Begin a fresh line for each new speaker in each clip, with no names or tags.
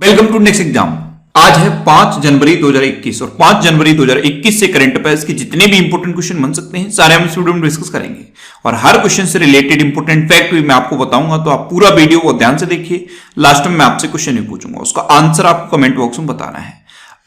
Welcome to next exam. आज है 5 जनवरी 2021 और 5 जनवरी 2021 से करंट अफेयर्स के जितने भी इंपोर्टेंट क्वेश्चन बन सकते हैं सारे हम इस वीडियो में डिस्कस करेंगे और हर क्वेश्चन से रिलेटेड इंपोर्टेंट फैक्ट भी मैं आपको बताऊंगा, तो आप पूरा वीडियो को ध्यान से देखिए। लास्ट में मैं आपसे क्वेश्चन भी पूछूंगा, उसका आंसर आपको कमेंट बॉक्स में बताना है।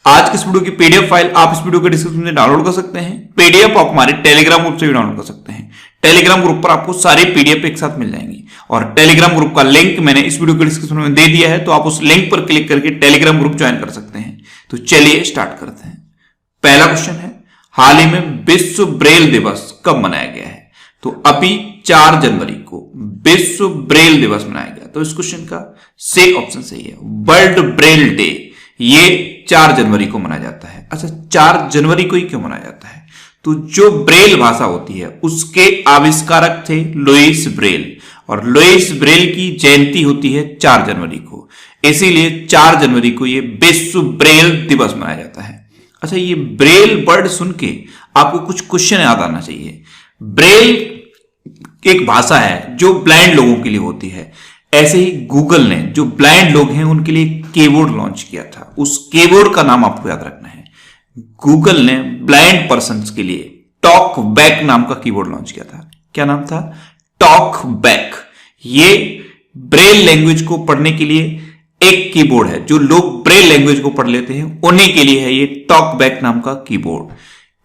आज की इस वीडियो की पीडीएफ फाइल आप इस वीडियो के डिस्क्रिप्शन में डाउनलोड कर सकते हैं। पीडीएफ आप हमारे टेलीग्राम ग्रुप से भी डाउनलोड कर सकते हैं। टेलीग्राम ग्रुप पर आपको सारे पीडीएफ एक साथ मिल जाएंगी और टेलीग्राम ग्रुप का लिंक मैंने इस वीडियो के डिस्क्रिप्शन में दे दिया है, तो आप उस लिंक पर क्लिक करके टेलीग्राम ग्रुप ज्वाइन कर सकते हैं। तो चलिए स्टार्ट करते हैं। पहला क्वेश्चन है, हाल ही में विश्व ब्रेल दिवस कब मनाया गया है? तो अभी 4 जनवरी को विश्व ब्रेल दिवस मनाया गया। तो इस क्वेश्चन का सी ऑप्शन सही है, वर्ल्ड ब्रेल डे। ये 4 जनवरी को मनाया जाता है। अच्छा, 4 जनवरी को ही क्यों मनाया जाता है? तो जो ब्रेल भाषा होती है उसके आविष्कारक थे लुईस ब्रेल, और लुईस ब्रेल की जयंती होती है 4 जनवरी को, इसीलिए 4 जनवरी को ये विश्व ब्रेल दिवस मनाया जाता है। अच्छा, ये ब्रेल वर्ड सुन के आपको कुछ क्वेश्चन याद आना चाहिए। ब्रेल एक भाषा है जो ब्लाइंड लोगों के लिए होती है। ऐसे ही गूगल ने जो ब्लाइंड लोग हैं उनके लिए कीबोर्ड लॉन्च किया था, उस कीबोर्ड का नाम आपको याद रखना है। गूगल ने ब्लाइंड पर्सन्स के लिए टॉक बैक नाम का कीबोर्ड लॉन्च किया था। क्या नाम था? Talk back. ये ब्रेल लैंग्वेज को पढ़ने के लिए एक कीबोर्ड है। जो लोग ब्रेल लैंग्वेज को पढ़ लेते हैं उन्हीं के लिए है ये टॉक बैक नाम का कीबोर्ड।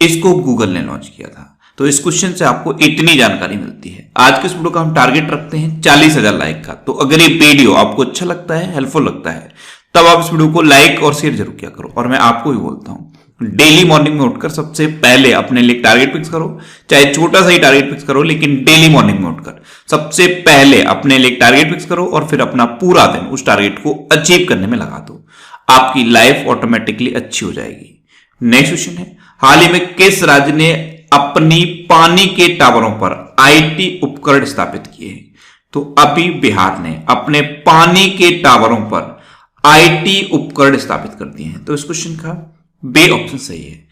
इसको गूगल ने लॉन्च किया था। तो इस क्वेश्चन से आपको इतनी जानकारी मिलती है। आज के इस वीडियो का हम टारगेट रखते हैं 40,000 लाइक का। तो अगर ये वीडियो आपको अच्छा लगता है, हेल्पफुल लगता है, तब आप इस वीडियो को लाइक और शेयर जरूर किया करो। और मैं आपको भी बोलता हूं, डेली मॉर्निंग में उठकर सबसे पहले अपने लिए टारगेट फिक्स करो, चाहे छोटा सा ही टारगेट फिक्स करो, लेकिन डेली मॉर्निंग में उठकर सबसे पहले अपने लिए टारगेट फिक्स करो और फिर अपना पूरा दिन उस टारगेट को अचीव करने में लगा दो। आपकी लाइफ ऑटोमेटिकली अच्छी हो जाएगी। नेक्स्ट क्वेश्चन है, हाल ही में किस राज्य ने अपनी पानी के टावरों पर आईटी उपकरण स्थापित किए हैं? तो अभी बिहार ने अपने पानी के टावरों पर आईटी उपकरण स्थापित कर दिए हैं। तो इस क्वेश्चन का बी ऑप्शन सही है।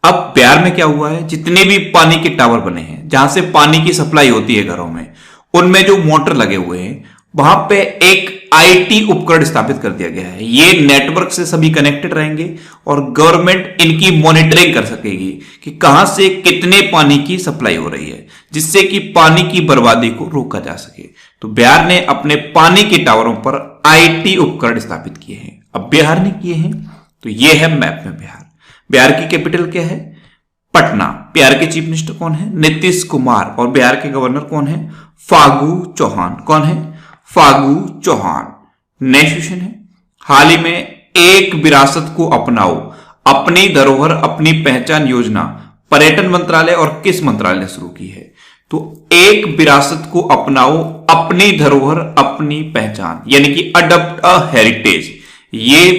अब बिहार में क्या हुआ है, जितने भी पानी के टावर बने हैं जहां से पानी की सप्लाई होती है घरों में, उनमें जो मोटर लगे हुए हैं वहां पे एक आईटी उपकरण स्थापित कर दिया गया है। ये नेटवर्क से सभी कनेक्टेड रहेंगे और गवर्नमेंट इनकी मॉनिटरिंग कर सकेगी कि कहां से कितने पानी की सप्लाई हो रही है, जिससे कि पानी की बर्बादी को रोका जा सके। तो बिहार ने अपने पानी के टावरों पर आईटी उपकरण स्थापित किए हैं। अब बिहार ने किए हैं तो ये है मैप में बिहार। बिहार की कैपिटल क्या है? पटना। बिहार के चीफ मिनिस्टर कौन है? नीतीश कुमार। और बिहार के गवर्नर कौन है? फागू चौहान। कौन है? फागू चौहान। नेक्स्ट क्वेश्चन है, हाल ही में एक विरासत को अपनाओ अपनी धरोहर अपनी पहचान योजना पर्यटन मंत्रालय और किस मंत्रालय ने शुरू की है? तो एक विरासत को अपनाओ अपनी धरोहर अपनी पहचान, यानी कि अडॉप्ट अ हेरिटेज, ये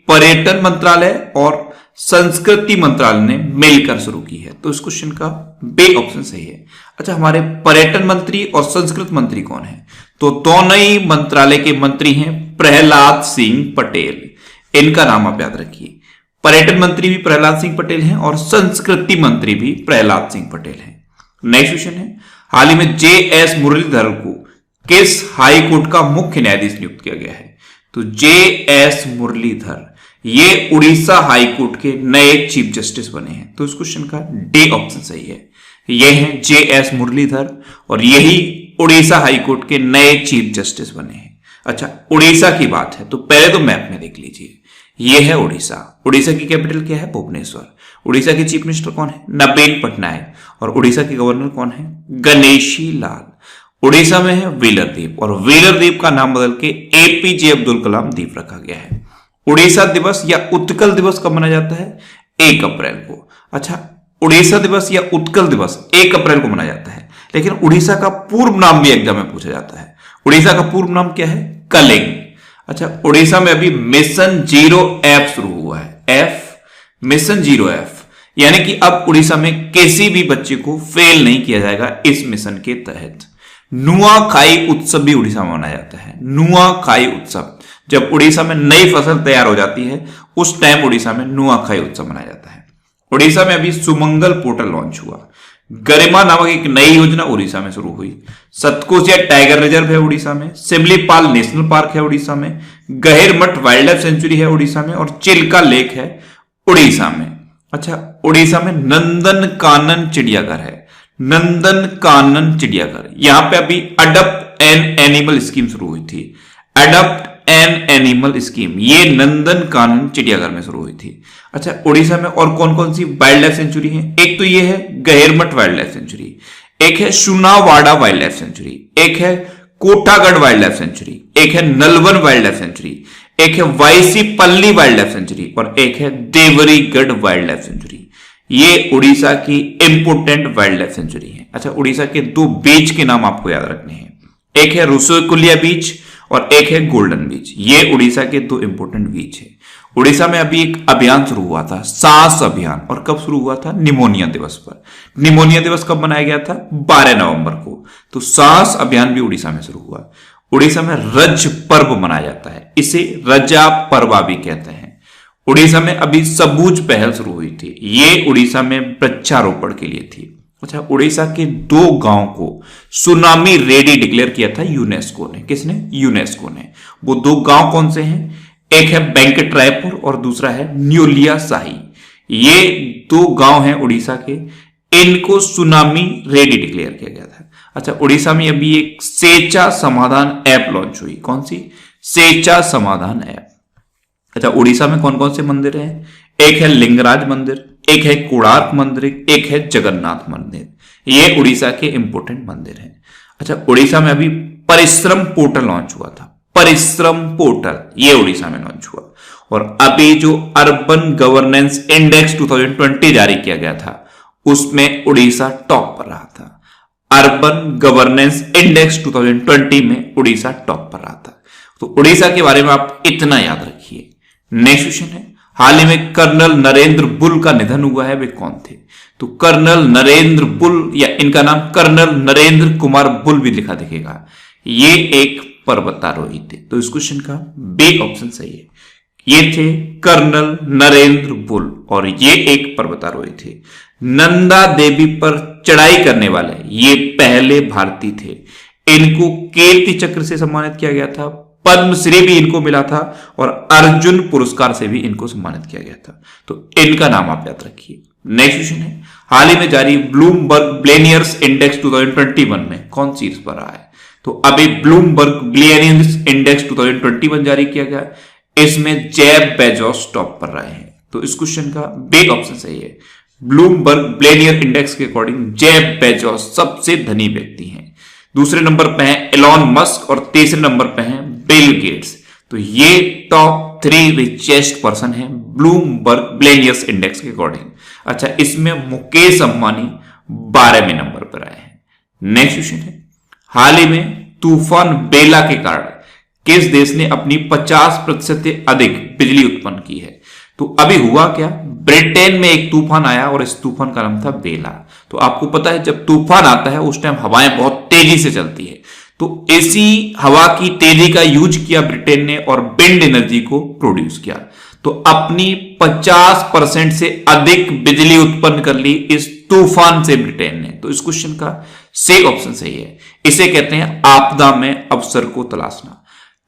पर्यटन मंत्रालय और संस्कृति मंत्रालय ने मिलकर शुरू की है। तो इस क्वेश्चन का बी ऑप्शन सही है। अच्छा, हमारे पर्यटन मंत्री और संस्कृति मंत्री कौन है? तो दोनों ही मंत्रालय के मंत्री हैं प्रहलाद सिंह पटेल। इनका नाम आप याद रखिए। पर्यटन मंत्री भी प्रहलाद सिंह पटेल हैं और संस्कृति मंत्री भी प्रहलाद सिंह पटेल हैं। नेक्स्ट क्वेश्चन है, हाल ही में जे.एस. मुरलीधर को किस हाई कोर्ट का मुख्य न्यायाधीश नियुक्त किया गया है? तो जे.एस. मुरलीधर ये उड़ीसा हाई कोर्ट के नए चीफ जस्टिस बने हैं। तो इस क्वेश्चन का डी ऑप्शन सही है। ये हैं जे.एस. मुरलीधर और यही उड़ीसा हाई कोर्ट के नए चीफ जस्टिस बने हैं। अच्छा, उड़ीसा की बात है तो पहले तो मैप में देख लीजिए। ये है उड़ीसा। उड़ीसा की कैपिटल क्या है? भुवनेश्वर। उड़ीसा के चीफ मिनिस्टर कौन है? नवीन पटनायक। और उड़ीसा के गवर्नर कौन है? गणेशी लाल। उड़ीसा में है व्हीलर द्वीप और व्हीलर द्वीप का नाम बदल के एपीजे अब्दुल कलाम द्वीप रखा गया है। उड़ीसा दिवस या उत्कल दिवस कब मनाया जाता है? 1 अप्रैल को। अच्छा, उड़ीसा दिवस या उत्कल दिवस 1 अप्रैल को मनाया जाता है, लेकिन उड़ीसा का पूर्व नाम भी एग्जाम में पूछा जाता है। उड़ीसा का पूर्व नाम क्या है? कलिंग। अच्छा, उड़ीसा में अभी मिशन 0F शुरू हुआ है। मिशन 0F, यानी कि अब उड़ीसा में किसी भी बच्चे को फेल नहीं किया जाएगा इस मिशन के तहत। नुआखाई उत्सव भी उड़ीसा में मनाया जाता है। नुआखाई उत्सव, जब उड़ीसा में नई फसल तैयार हो जाती है उस टाइम उड़ीसा में नुआखाई उत्सव मनाया जाता है। उड़ीसा में अभी सुमंगल पोर्टल लॉन्च हुआ। गरिमा नामक एक नई योजना उड़ीसा में शुरू हुई। सतकोसिया टाइगर रिजर्व है उड़ीसा में। सिमलीपाल नेशनल पार्क है उड़ीसा में। गहिरमठ वाइल्ड लाइफ सेंचुरी है उड़ीसा में, और चिल्का लेक है उड़ीसा में। अच्छा, उड़ीसा में नंदन कानन चिड़ियाघर है, नंदन कानन चिड़ियाघर। यहां पे अभी अडप्ट एन एनिमल स्कीम शुरू हुई थी, अडप्ट एन एनिमल स्कीम, ये नंदन कानन चिड़ियाघर में शुरू हुई थी। अच्छा, उड़ीसा में और कौन कौन सी वाइल्ड लाइफ सेंचुरी है? एक तो ये है गहिरमठ वाइल्ड लाइफ सेंचुरी, एक है सुनावाड़ा वाइल्ड लाइफ सेंचुरी, एक है कोटागढ़ वाइल्ड लाइफ सेंचुरी, एक है नलवन वाइल्ड लाइफ सेंचुरी, एक है वाईसीपल्ली वाइल्ड लाइफ सेंचुरी, और एक है देवरीगढ़ वाइल्ड लाइफ सेंचुरी। ये उड़ीसा की इंपोर्टेंट वाइल्ड लाइफ सेंचुरी है। अच्छा, उड़ीसा के दो बीच के नाम आपको याद रखने हैं, एक है रुसोकुलिया बीच और एक है गोल्डन बीच। ये उड़ीसा के दो इंपोर्टेंट बीच है। उड़ीसा में अभी एक अभियान शुरू हुआ था, सांस अभियान, और कब शुरू हुआ था? निमोनिया दिवस पर। निमोनिया दिवस कब मनाया गया था? 12 नवंबर को। तो सांस अभियान भी उड़ीसा में शुरू हुआ। उड़ीसा में रज पर्व मनाया जाता है, इसे रजा पर्वा भी कहते हैं। उड़ीसा में अभी सबूज पहल शुरू हुई थी, ये उड़ीसा में वृक्षारोपण के लिए थी। अच्छा, उड़ीसा के दो गांव को सुनामी रेडी डिक्लेयर किया था यूनेस्को ने। किसने? यूनेस्को ने। वो दो गांव कौन से हैं? एक है वेंकट रायपुर और दूसरा है न्यूलिया शाही। ये दो गांव हैं उड़ीसा के, इनको सुनामी रेडी डिक्लेयर किया गया था। अच्छा, उड़ीसा में अभी एक सेचा समाधान ऐप लॉन्च हुई। कौन सी? सेचा समाधान ऐप। अच्छा, उड़ीसा में कौन कौन से मंदिर हैं? एक है लिंगराज मंदिर, एक है कोणार्क मंदिर, एक है जगन्नाथ मंदिर। ये उड़ीसा के इंपोर्टेंट मंदिर हैं। अच्छा, उड़ीसा में अभी परिश्रम पोर्टल लॉन्च हुआ था, परिश्रम पोर्टल, ये उड़ीसा में लॉन्च हुआ। और अभी जो अर्बन गवर्नेंस इंडेक्स 2020 जारी किया गया था, उसमें उड़ीसा टॉप पर रहा था। अर्बन गवर्नेंस इंडेक्स 2020 में उड़ीसा टॉप पर रहा था। तो उड़ीसा के बारे में आप इतना याद रखिए। नेक्स्ट क्वेश्चन है, हाल ही में कर्नल नरेंद्र बुल का निधन हुआ है, वे कौन थे? तो कर्नल नरेंद्र बुल, या इनका नाम कर्नल नरेंद्र कुमार बुल भी लिखा दिखेगा, ये एक पर्वतारोही थे। तो इस क्वेश्चन का बी ऑप्शन सही है। ये थे कर्नल नरेंद्र बुल और ये एक पर्वतारोही थे। नंदा देवी पर चढ़ाई करने वाले ये पहले भारतीय थे। इनको कीर्ति चक्र से सम्मानित किया गया था, पद्मश्री भी इनको मिला था और अर्जुन पुरस्कार से भी इनको सम्मानित किया गया था। तो इनका नाम आप याद रखिए। नेक्स्ट क्वेश्चन है, हाल ही में जारी ब्लूमबर्ग बिलियनियर्स इंडेक्स 2021 में कौन शीर्ष पर रहा है? तो अभी ब्लूमबर्ग बिलियनियर्स इंडेक्स 2021 जारी किया गया, इसमें जेफ बेजोस टॉप पर रहे हैं। तो इस क्वेश्चन का बी ऑप्शन सही है। ब्लूमबर्ग बिलियनियर इंडेक्स के अकॉर्डिंग जेफ बेजोस सबसे धनी व्यक्ति हैं। दूसरे नंबर पे है एलॉन मस्क और तीसरे नंबर पे है बिल गेट्स। तो ये टॉप 3 रिचेस्ट पर्सन है ब्लूमबर्ग बिलियनियर्स इंडेक्स के अकॉर्डिंग। अच्छा, इसमें मुकेश अंबानी 12वें नंबर पर आए हैं। नेक्स्ट क्वेश्चन है, हाल ही में तूफान बेला के कारण किस देश ने अपनी 50% से अधिक बिजली उत्पन्न की है? तो अभी हुआ क्या, ब्रिटेन में एक तूफान आया और इस तूफान का नाम था बेला। तो आपको पता है जब तूफान आता है उस टाइम हवाएं बहुत तेजी से चलती है, तो इसी हवा की तेजी का यूज किया ब्रिटेन ने और विंड एनर्जी को प्रोड्यूस किया। तो अपनी 50% से अधिक बिजली उत्पन्न कर ली इस तूफान से ब्रिटेन ने। तो इस क्वेश्चन का सी ऑप्शन सही है। इसे कहते हैं आपदा में अवसर को तलाशना।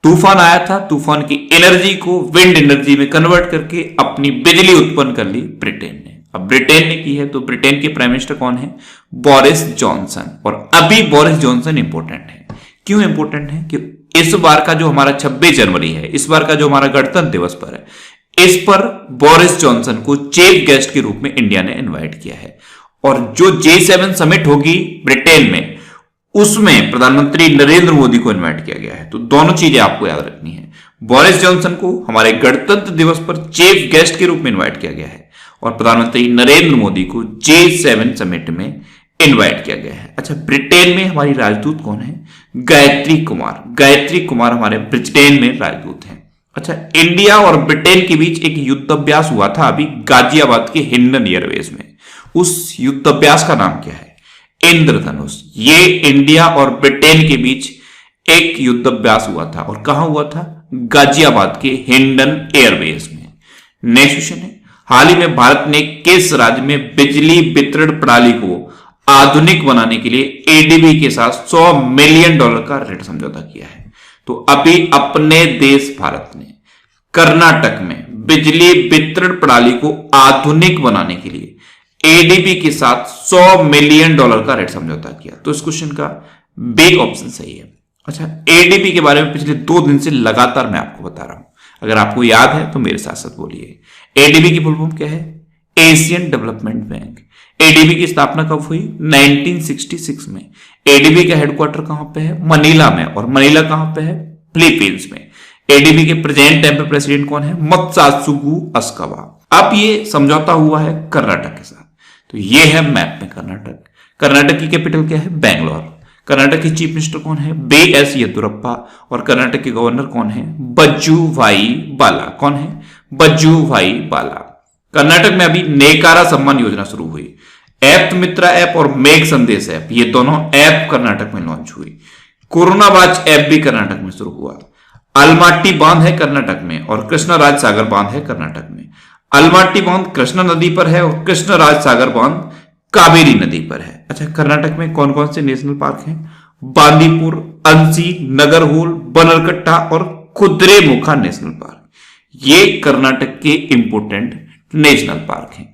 तूफान आया था, तूफान की एनर्जी को विंड एनर्जी में कन्वर्ट करके अपनी बिजली उत्पन्न कर ली ब्रिटेन ने। अब ब्रिटेन ने की है तो ब्रिटेन के प्राइम मिनिस्टर कौन है? Boris Johnson. और अभी बोरिस जॉनसन इंपोर्टेंट है। क्यों इंपोर्टेंट है? कि इस बार का जो हमारा 26 जनवरी है, इस बार का जो हमारा गणतंत्र दिवस पर है, इस पर बोरिस जॉनसन को चीफ गेस्ट के रूप में इंडिया ने इनवाइट किया है। और जो G7 समिट होगी ब्रिटेन में, उसमें प्रधानमंत्री नरेंद्र मोदी को इनवाइट किया गया है। तो दोनों चीजें आपको याद रखनी है। बोरिस जॉनसन को हमारे गणतंत्र दिवस पर चीफ गेस्ट के रूप में इनवाइट किया गया है और प्रधानमंत्री नरेंद्र मोदी को G7 समिट में इनवाइट किया गया है। अच्छा, ब्रिटेन में हमारी राजदूत कौन है? गायत्री कुमार। गायत्री कुमार हमारे ब्रिटेन में राजदूत हैं। अच्छा, इंडिया और ब्रिटेन के बीच एक युद्धाभ्यास हुआ था अभी गाजियाबाद के हिंडन एयरवेज में। उस युद्धाभ्यास का नाम क्या है? इंद्रधनुष। ये इंडिया और ब्रिटेन के बीच एक युद्धाभ्यास हुआ था और कहां हुआ था? गाजियाबाद के हिंडन एयरवेज में। नेक्स्ट क्वेश्चन है, हाल ही में भारत ने किस राज्य में बिजली वितरण प्रणाली को आधुनिक बनाने के लिए एडीबी के साथ $100 मिलियन का ऋण समझौता किया है? तो अभी अपने देश भारत ने कर्नाटक में बिजली वितरण प्रणाली को आधुनिक बनाने के लिए एडीबी के साथ $100 मिलियन का रेट समझौता किया। तो इस क्वेश्चन का बी ऑप्शन सही है। अच्छा, एडीबी के बारे में पिछले 2 दिन से लगातार मैं आपको बता रहा हूं, अगर आपको याद है तो मेरे साथ साथ बोलिए। एडीबी की फुल फॉर्म क्या है? Asian development bank. एडीबी की स्थापना कब हुई? 1966 में। एडीबी का हेडक्वार्टर कहां पे है? मनीला में। और मनीला कहां पे है? फिलीपींस में। एडीबी के प्रेजेंट टाइम पे प्रेसिडेंट कौन है? मत्सात्सुगु अस्कावा। अब ये समझौता हुआ है कर्नाटक के साथ, तो ये है मैप में कर्नाटक। कर्नाटक की कैपिटल क्या है? बैंगलोर। कर्नाटक के चीफ मिनिस्टर कौन है? बी.एस. येदुरप्पा। और कर्नाटक के गवर्नर कौन है? बज्जूभाई बाला। कौन है? बज्जूभाई बाला। कर्नाटक में अभी नेकारा सम्मान योजना शुरू हुई। ऐप मित्रा ऐप और मेघ संदेश ऐप, ये दोनों ऐप कर्नाटक में लॉन्च हुई। कोरोना वाच ऐप भी कर्नाटक में शुरू हुआ। अलमाटी बांध है कर्नाटक में और कृष्णा राज सागर बांध है कर्नाटक में। अलमाटी बांध कृष्णा नदी पर है और कृष्णा राज सागर बांध कावेरी नदी पर है। अच्छा, कर्नाटक में कौन कौन से नेशनल पार्क हैं? बांदीपुर, अंसी, नगरहोल, बनरकट्टा और कुद्रेमुखा नेशनल पार्क, ये कर्नाटक के इंपोर्टेंट नेशनल पार्क हैं।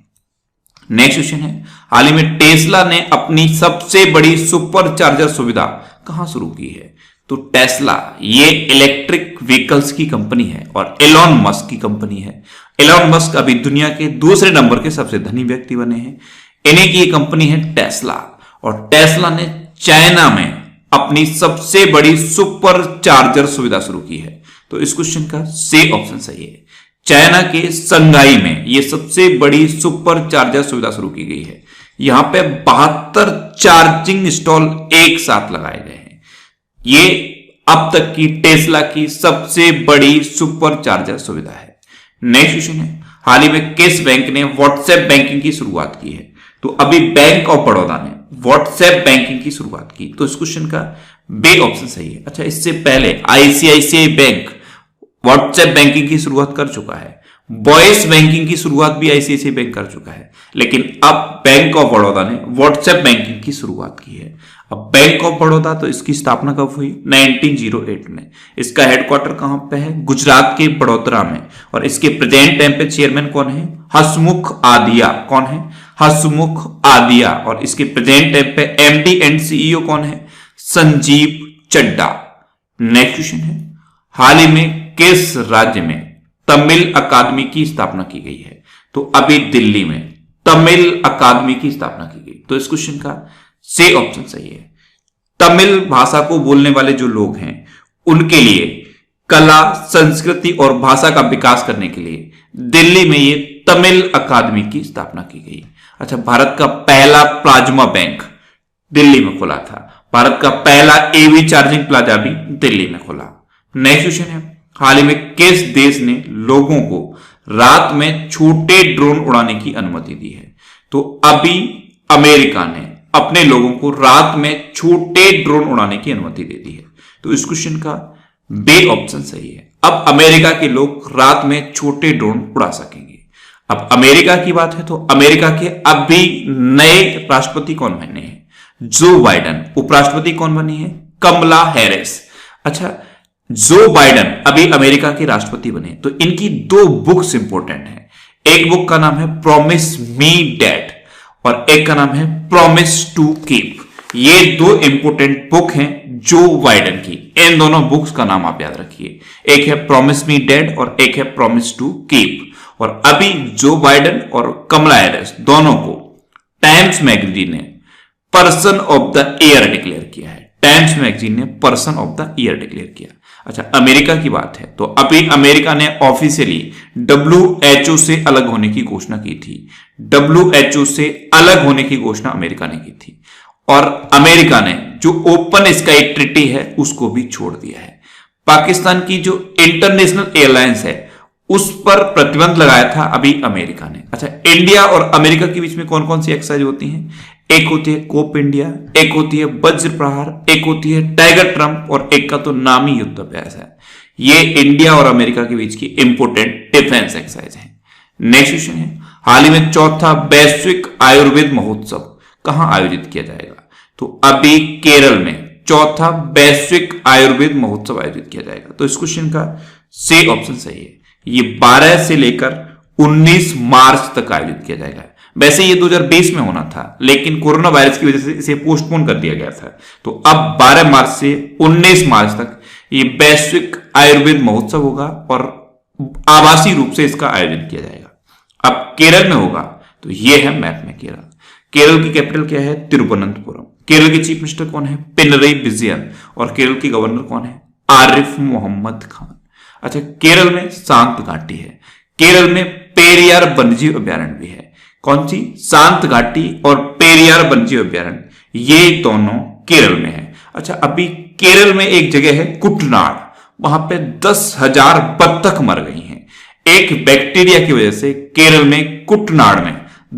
नेक्स्ट क्वेश्चन है, हाल ही में टेस्ला ने अपनी सबसे बड़ी सुपर चार्जर सुविधा कहां शुरू की है? तो टेस्ला ये इलेक्ट्रिक व्हीकल्स की कंपनी है और एलॉन मस्क की कंपनी है। एलॉन मस्क अभी दुनिया के दूसरे नंबर के सबसे धनी व्यक्ति बने हैं। इन्हीं की ये कंपनी है टेस्ला, और टेस्ला ने चाइना में अपनी सबसे बड़ी सुपर चार्जर सुविधा शुरू की है। तो इस क्वेश्चन का सी ऑप्शन सही है। चाइना के संघाई में यह सबसे बड़ी सुपर चार्जर सुविधा शुरू की गई है। यहां पे 72 चार्जिंग स्टॉल एक साथ लगाए गए हैं। ये अब तक की टेस्ला की सबसे बड़ी सुपर चार्जर सुविधा है। नेक्स्ट क्वेश्चन है, हाल ही में किस बैंक ने व्हाट्सएप बैंकिंग की शुरुआत की है? तो अभी बैंक ऑफ बड़ौदा ने व्हाट्सएप बैंकिंग की शुरुआत की। तो इस क्वेश्चन का बी ऑप्शन सही है। अच्छा, इससे पहले आईसीआईसीआई बैंक व्हाट्सएप बैंकिंग की शुरुआत कर चुका है। वॉइस बैंकिंग की शुरुआत भी आईसीआईसीआई बैंक कर चुका है, लेकिन अब बैंक ऑफ बड़ौदा ने व्हाट्सएप बैंकिंग की शुरुआत की है। अब बैंक ऑफ बड़ौदा, तो इसकी स्थापना कब हुई? 1908 में। इसका हेडक्वार्टर कहां पे है? गुजरात के बड़ोदरा में। और इसके प्रेजेंट टाइम पे चेयरमैन कौन है? हसमुख आदिया। कौन है? हसमुख आदिया। और इसके प्रेजेंट टाइम पे एमडी एंड सीईओ कौन है? संजीव चड्डा। नेक्स्ट क्वेश्चन है, हाल ही में किस राज्य में तमिल अकादमी की स्थापना की गई है? तो अभी दिल्ली में तमिल अकादमी की स्थापना की गई। तो इस क्वेश्चन का सी ऑप्शन सही है। तमिल भाषा को बोलने वाले जो लोग हैं उनके लिए कला, संस्कृति और भाषा का विकास करने के लिए दिल्ली में ये तमिल अकादमी की स्थापना की गई। अच्छा, भारत का पहला प्लाज्मा बैंक दिल्ली में खुला था। भारत का पहला एवी चार्जिंग प्लाजा भी दिल्ली में खुला। नेक्स्ट क्वेश्चन है, हाल ही में किस देश ने लोगों को रात में छोटे ड्रोन उड़ाने की अनुमति दी है? तो अभी अमेरिका ने अपने लोगों को रात में छोटे ड्रोन उड़ाने की अनुमति दे दी है। तो इस क्वेश्चन का बी ऑप्शन सही है। अब अमेरिका के लोग रात में छोटे ड्रोन उड़ा सकेंगे। अब अमेरिका की बात है तो अमेरिका के अभी नए राष्ट्रपति कौन बने हैं? जो बाइडन। उपराष्ट्रपति कौन बनी है? कमला हैरिस। अच्छा, जो बाइडन अभी अमेरिका के राष्ट्रपति बने, तो इनकी 2 बुक्स इंपॉर्टेंट हैं। एक बुक का नाम है प्रॉमिस मी डैड और एक का नाम है प्रॉमिस टू कीप। ये 2 इंपॉर्टेंट बुक हैं जो बाइडन की। इन दोनों बुक्स का नाम आप याद रखिए, एक है प्रॉमिस मी डैड और एक है प्रॉमिस टू कीप। और अभी जो बाइडन और कमला हैरिस दोनों को टाइम्स मैगजीन ने person of the year declare किया है। टाइम्स मैगजीन ने person of the year declare किया। अच्छा, अमेरिका की बात है तो अभी अमेरिका ने ऑफिशियली WHO से अलग होने की घोषणा की थी। WHO से अलग होने की घोषणा अमेरिका ने की थी और अमेरिका ने जो ओपन स्काई ट्रीटी है उसको भी छोड़ दिया है। पाकिस्तान की जो इंटरनेशनल एयरलाइंस है उस पर प्रतिबंध लगाया था अभी अमेरिका ने। अच्छा, इंडिया और अमेरिका के बीच में कौन कौन सी एक्सरसाइज होती हैं? एक होती है कोप इंडिया, एक होती है वज्र प्रहार, एक होती है टाइगर ट्रंप और एक का तो नाम ही युद्ध अभ्यास है। ये इंडिया और अमेरिका के बीच की इंपोर्टेंट डिफेंस एक्सरसाइज है। नेक्स्ट क्वेश्चन है, हाल ही में 4था वैश्विक आयुर्वेद महोत्सव कहां आयोजित किया जाएगा? तो अभी केरल में चौथा वैश्विक आयुर्वेद महोत्सव आयोजित किया जाएगा। तो इस क्वेश्चन का सी ऑप्शन सही है। ये 12 से लेकर 19 मार्च तक आयोजित किया जाएगा। वैसे ये 2020 में होना था, लेकिन कोरोना वायरस की वजह से इसे पोस्टपोन कर दिया गया था। तो अब 12 मार्च से 19 मार्च तक ये वैश्विक आयुर्वेद महोत्सव होगा और आभासी रूप से इसका आयोजन किया जाएगा। अब केरल में होगा, तो ये है मैप में केरल। केरल की कैपिटल क्या है? तिरुवनंतपुरम। केरल के चीफ मिनिस्टर कौन है? पिनरई विजयन। और केरल के गवर्नर कौन है? आरिफ मोहम्मद खान। अच्छा, केरल में शांत घाटी है। केरल में पेरियार वन्यजीव अभ्यारण्य भी है। कौन सी? शांत घाटी और पेरियार वन्यजीव अभ्यारण्य, ये दोनों केरल में है। अच्छा, अभी केरल में एक जगह है कुटनाड, वहां पे 10,000 बत्तख मर गई हैं। एक बैक्टीरिया की वजह से केरल में कुटनाड में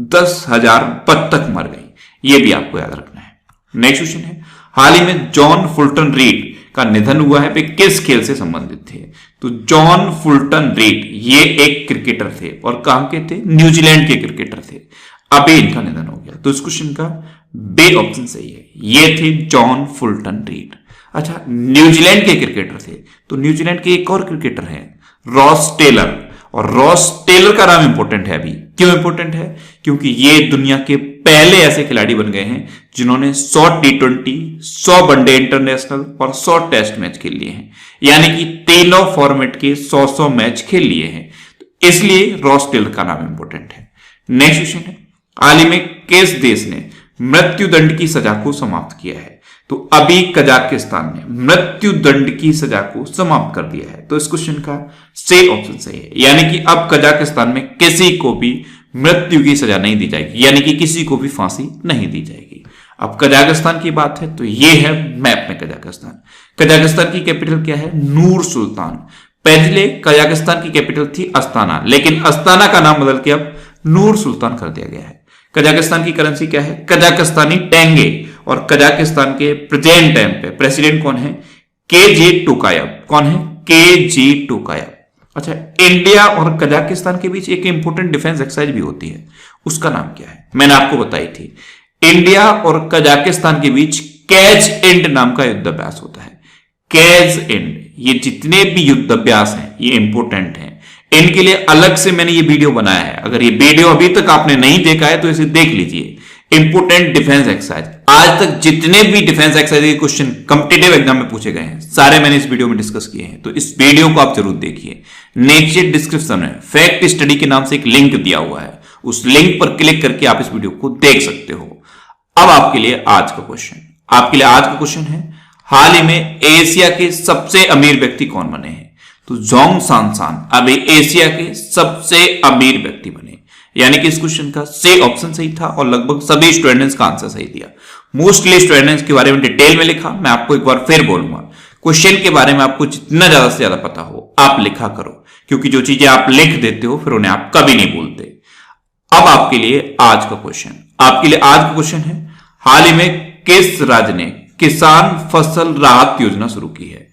10,000 बत्तख मर गई। ये भी आपको याद रखना है। नेक्स्ट क्वेश्चन है, हाल ही में जॉन फुल्टन रीड का निधन हुआ है, वे किस खेल से संबंधित थे? तो जॉन फुल्टन रीड ये एक क्रिकेटर थे और कहां के थे? न्यूजीलैंड के क्रिकेटर थे। अभी इनका निधन हो गया। तो इस क्वेश्चन का बी ऑप्शन सही है। ये थे जॉन फुल्टन रीड। अच्छा, न्यूजीलैंड के क्रिकेटर थे, तो न्यूजीलैंड के एक और क्रिकेटर हैं रॉस टेलर। और रॉस टेलर का नाम इंपॉर्टेंट है। अभी क्यों इंपॉर्टेंट है? क्योंकि ये दुनिया के पहले ऐसे खिलाड़ी बन गए हैं जिन्होंने 100 T20, 100 वनडे इंटरनेशनल और 100 टेस्ट मैच खेल लिए हैं। यानी कि तीनों फॉर्मेट के 100 मैच खेल लिए हैं। तो इसलिए रॉस टेलर का नाम इंपॉर्टेंट है। नेक्स्ट क्वेश्चन है, हाल ही में किस देश ने मृत्यु दंड की सजा को समाप्त किया है? तो अभी कजाकिस्तान ने मृत्यु दंड की सजा को समाप्त कर दिया है। तो इस क्वेश्चन का सी ऑप्शन सही है। यानी कि अब कजाकिस्तान में किसी को भी मृत्यु की सजा नहीं दी जाएगी, यानी कि किसी को भी फांसी नहीं दी जाएगी। अब कजाकिस्तान की बात है, तो ये है मैप में कजाकिस्तान। कजाकिस्तान की कैपिटल क्या है? नूर सुल्तान। पहले कजाकिस्तान की कैपिटल थी अस्ताना, लेकिन अस्ताना का नाम बदल के अब नूर सुल्तान कर दिया गया है। कजाकिस्तान की करेंसी क्या है? कजाकिस्तानी टेंगे। और कजाकिस्तान के प्रेजेंट टाइम पे प्रेसिडेंट कौन है? केजे टोकायव। कौन है? केजे टोकायव। अच्छा, इंडिया और कजाकिस्तान के बीच एक इंपॉर्टेंट डिफेंस एक्सरसाइज भी होती है, उसका नाम क्या है? मैंने आपको बताई थी। इंडिया और कजाकिस्तान के बीच कैच एंड नाम का युद्धाभ्यास होता है। कैच एंड, ये जितने भी युद्धाभ्यास हैं ये इंपॉर्टेंट हैं। इनके लिए अलग से मैंने ये वीडियो बनाया है। अगर ये वीडियो अभी तक आपने नहीं देखा है तो इसे देख लीजिए। इंपोर्टेंट डिफेंस एक्सरसाइज, आज तक जितने भी डिफेंस एक्सरसाइज के क्वेश्चन कॉम्पिटिटिव एग्जाम में पूछे गए हैं सारे मैंने इस वीडियो में डिस्कस किए हैं। तो इस वीडियो को आप जरूर देखिए। नीचे डिस्क्रिप्शन में फैक्ट स्टडी के नाम से एक लिंक दिया हुआ है, उस लिंक पर क्लिक करके आप इस वीडियो को देख सकते हो। अब आपके लिए आज का क्वेश्चन है, हाल ही में एशिया के सबसे अमीर व्यक्ति कौन बने हैं? तो जोंग सांसान अभी एशिया के सबसे अमीर व्यक्ति बने। यानी कि इस क्वेश्चन का सी ऑप्शन सही था और लगभग सभी स्टूडेंट्स का आंसर सही दिया। मोस्टली स्टूडेंट्स के बारे में डिटेल में लिखा। मैं आपको एक बार फिर बोलूंगा, क्वेश्चन के बारे में आपको जितना ज्यादा से ज्यादा पता हो आप लिखा करो, क्योंकि जो चीजें आप लिख देते हो फिर उन्हें आप कभी नहीं भूलते। अब आपके लिए आज का क्वेश्चन है, हाल ही में किस राज्य ने किसान फसल राहत योजना शुरू की है?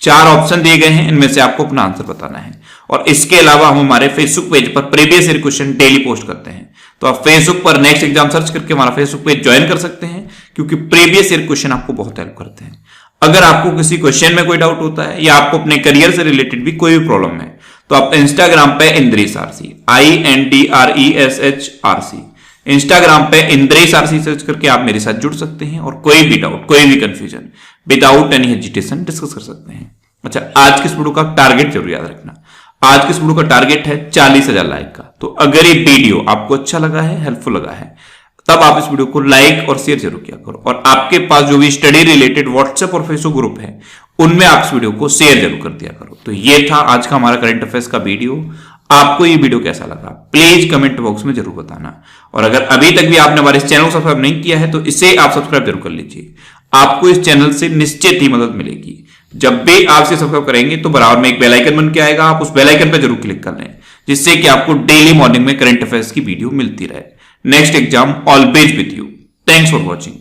4 ऑप्शन दिए गए हैं, इनमें से आपको अपना आंसर बताना है। और इसके अलावा हम हमारे फेसबुक पेज पर previous year question daily post करते हैं, तो आप फेसबुक पर नेक्स्ट एग्जाम सर्च करके हमारा फेसबुक पेज ज्वाइन कर सकते हैं, क्योंकि प्रीवियस ईयर क्वेश्चन आपको बहुत हेल्प करते हैं। अगर आपको किसी क्वेश्चन में कोई डाउट होता है या आपको अपने करियर से रिलेटेड भी कोई भी प्रॉब्लम है, तो आप इंस्टाग्राम पे इंद्रेश आरसी INDRESHRC इंस्टाग्राम पे इंद्रेश आरसी सर्च करके आप मेरे साथ जुड़ सकते हैं और कोई भी डाउट, कोई भी confusion without any hesitation discuss कर सकते हैं। अच्छा, आज के इस वीडियो का टारगेट जरूर याद रखना। आज के इस वीडियो का टारगेट है 40,000 लाइक का। तो अगर ये वीडियो आपको अच्छा लगा है, हेल्पफुल लगा है, तब आप इस वीडियो को लाइक और शेयर जरूर किया करो। और आपके पास जो भी स्टडी रिलेटेड व्हाट्सएप और फेसबुक ग्रुप है उनमें आप इस वीडियो को शेयर जरूर कर दिया करो। तो ये था आज का हमारा करंट अफेयर्स का वीडियो। आपको ये वीडियो कैसा लगा प्लीज कमेंट बॉक्स में जरूर बताना। और अगर अभी तक भी आपने हमारे इस चैनल को सब्सक्राइब नहीं किया है तो इसे आप सब्सक्राइब जरूर कर लीजिए। आपको इस चैनल से निश्चित ही मदद मिलेगी। जब भी आप इसे सब्सक्राइब करेंगे तो बराबर में एक बेल आइकन बन के आएगा, आप उस बेल आइकन पर जरूर क्लिक कर लें, जिससे कि आपको डेली मॉर्निंग में करंट अफेयर्स की वीडियो मिलती रहे। Next exam always with you. Thanks for watching.